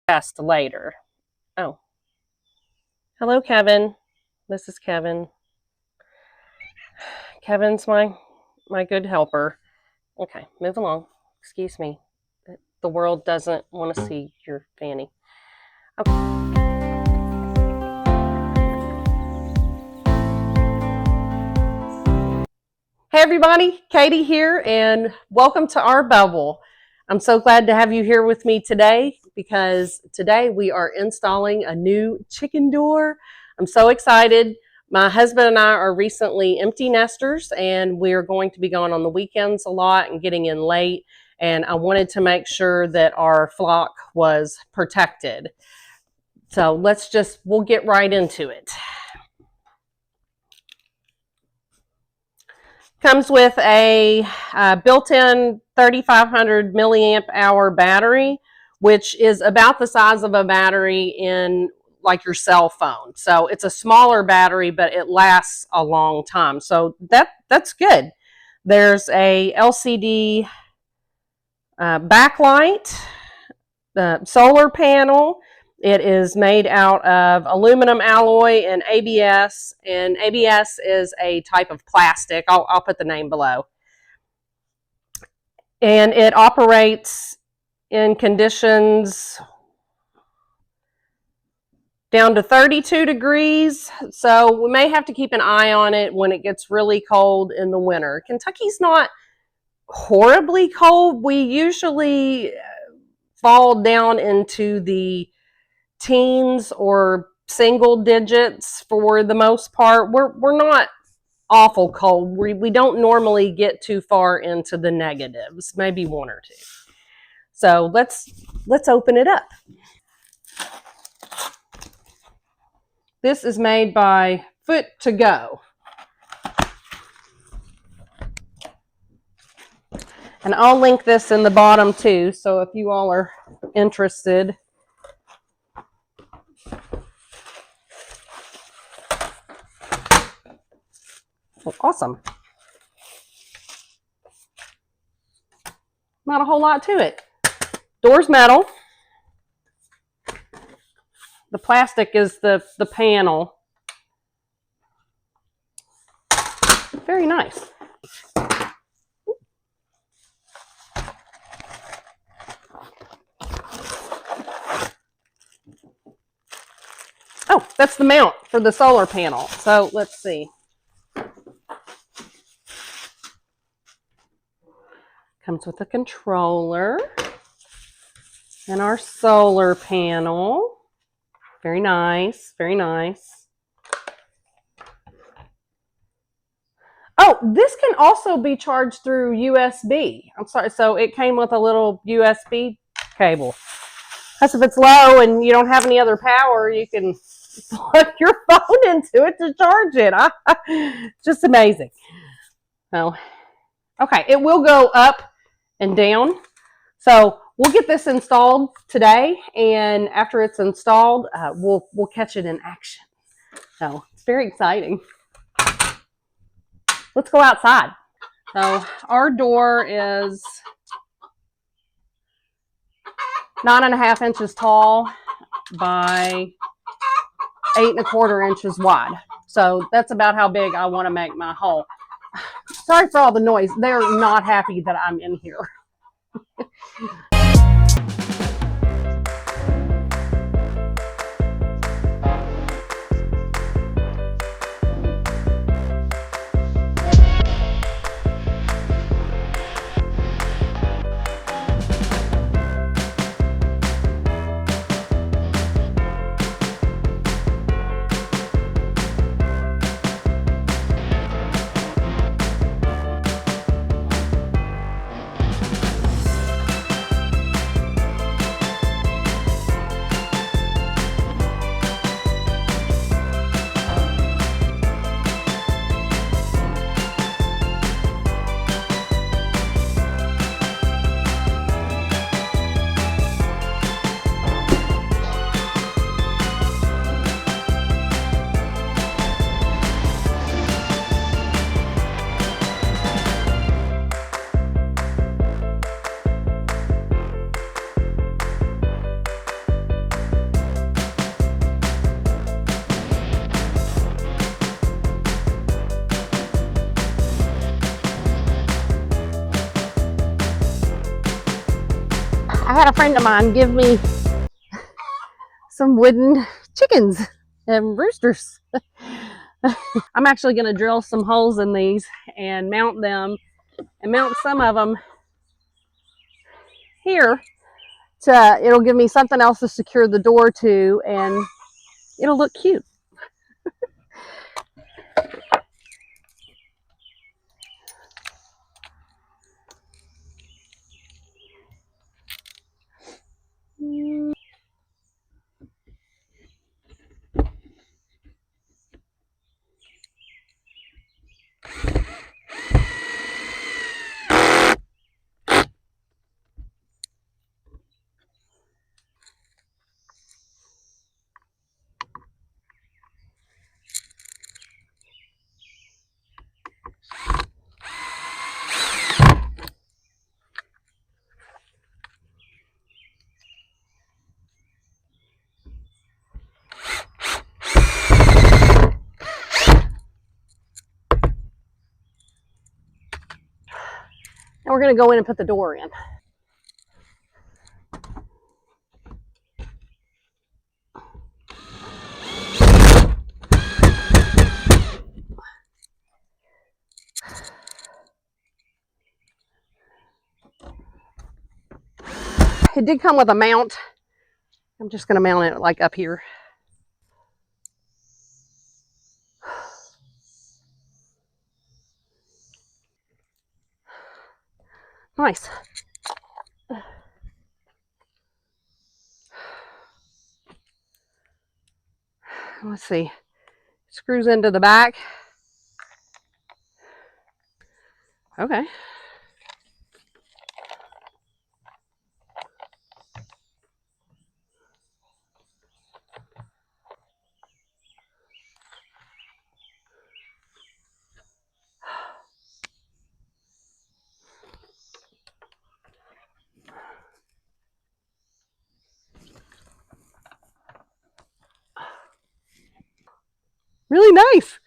test later. Oh, hello, Kevin. This is Kevin. Kevin's my good helper. Okay, move along. Excuse me. The world doesn't want to see your fanny. Okay. Hey everybody, Katie here, and welcome to our bubble. I'm so glad to have you here with me today because today we are installing a new chicken door. I'm so excited. My husband and I are recently empty nesters, and we're going to be going on the weekends a lot and getting in late. And I wanted to make sure that our flock was protected. So we'll get right into it. Comes with a built-in 3,500 milliamp hour battery, which is about the size of a battery in like your cell phone. So it's a smaller battery, but it lasts a long time. So that's good. There's a LCD backlight, the solar panel. It is made out of aluminum alloy and ABS is a type of plastic. I'll put the name below. And it operates in conditions down to 32 degrees. So we may have to keep an eye on it when it gets really cold in the winter. Kentucky's not horribly cold. We usually fall down into the teens or single digits for the most part. We're not awful cold. We don't normally get too far into the negatives, maybe one or two. So let's open it up. This is made by Foot to Go. And I'll link this in the bottom too, so if you all are interested. Well, awesome. Not a whole lot to it. Door's metal. The plastic is the panel. Very nice. Oh, that's the mount for the solar panel. So let's see. Comes with a controller and our solar panel. Very nice, very nice. Oh, this can also be charged through USB. I'm sorry, so it came with a little USB cable. That's if it's low and you don't have any other power, you can plug your phone into it to charge it. Just amazing. So, okay, it will go up and down. So we'll get this installed today, and after it's installed, we'll catch it in action. So it's very exciting. Let's go outside. So our door is 9.5 inches tall by 8.25 inches wide. So that's about how big I want to make my hole. Sorry for all the noise. They're not happy that I'm in here. had a friend of mine give me some wooden chickens and roosters. I'm actually going to drill some holes in these and mount them, and mount some of them here. It'll give me something else to secure the door to, and it'll look cute. And we're going to go in and put the door in. It did come with a mount. I'm just going to mount it like up here. Nice. Let's see. Screws into the back. Okay. Really nice.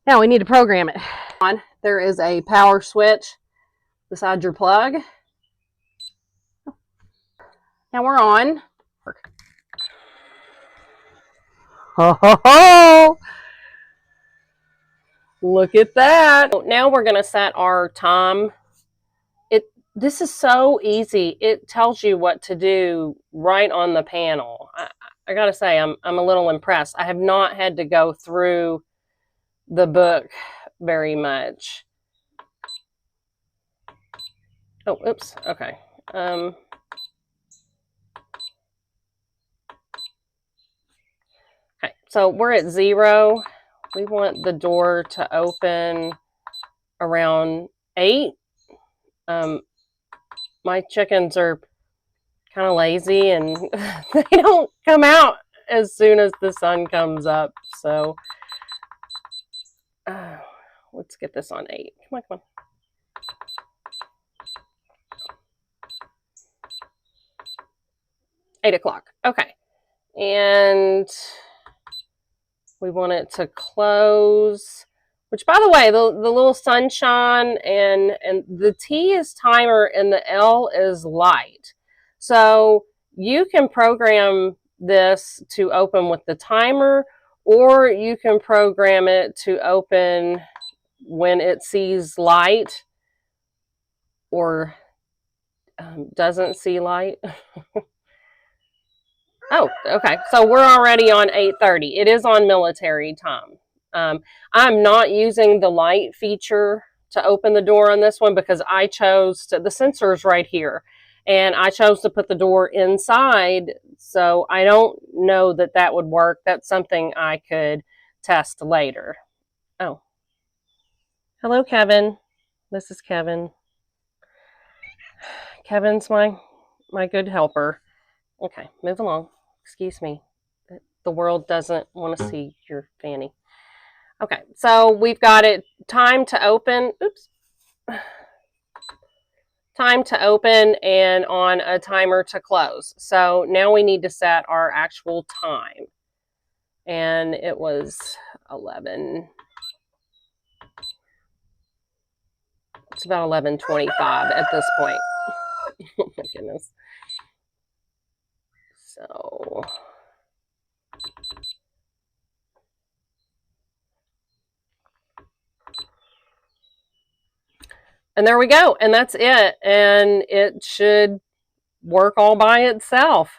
Now we need to program it. There is a power switch beside your plug. Now we're on. Ho ho ho! Look at that. Now we're going to set our time. This is so easy. It tells you what to do right on the panel. I got to say, I'm a little impressed. I have not had to go through the book very much. Oh, oops. Okay. Okay, so we're at 0. We want the door to open around 8. My chickens are kind of lazy, and they don't come out as soon as the sun comes up. So let's get this on 8. Come on, come on. 8 o'clock. Okay. And we want it to close, which, by the way, the little sunshine and the T is timer and the L is light. So you can program this to open with the timer, or you can program it to open when it sees light or doesn't see light. Oh, okay. So we're already on 8:30. It is on military time. I'm not using the light feature to open the door on this one because I chose to, the sensor is right here, and I chose to put the door inside. So I don't know that that would work. That's something I could test later. Oh, hello, Kevin. This is Kevin. Kevin's my good helper. Okay, move along. Excuse me. The world doesn't want to see your fanny. Okay, so we've got it time to open. Oops. Time to open and on a timer to close. So now we need to set our actual time. And it was 11. It's about 11:25 at this point. Oh my goodness. So, and there we go. And that's it. And it should work all by itself.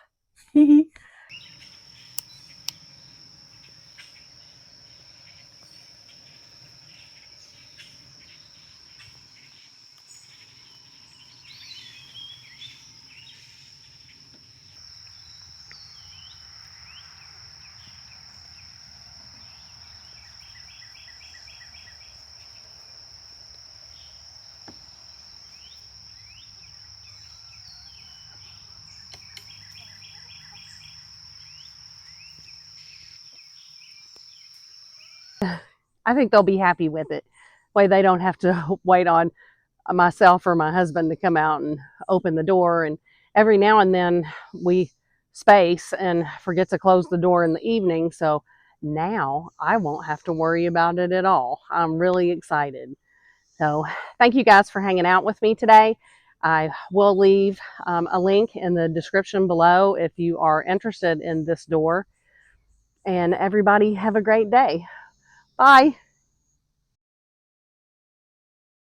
I think they'll be happy with it. Way they don't have to wait on myself or my husband to come out and open the door. And every now and then we space and forget to close the door in the evening. So now I won't have to worry about it at all. I'm really excited. So thank you guys for hanging out with me today. I will leave a link in the description below if you are interested in this door. And everybody have a great day. Bye.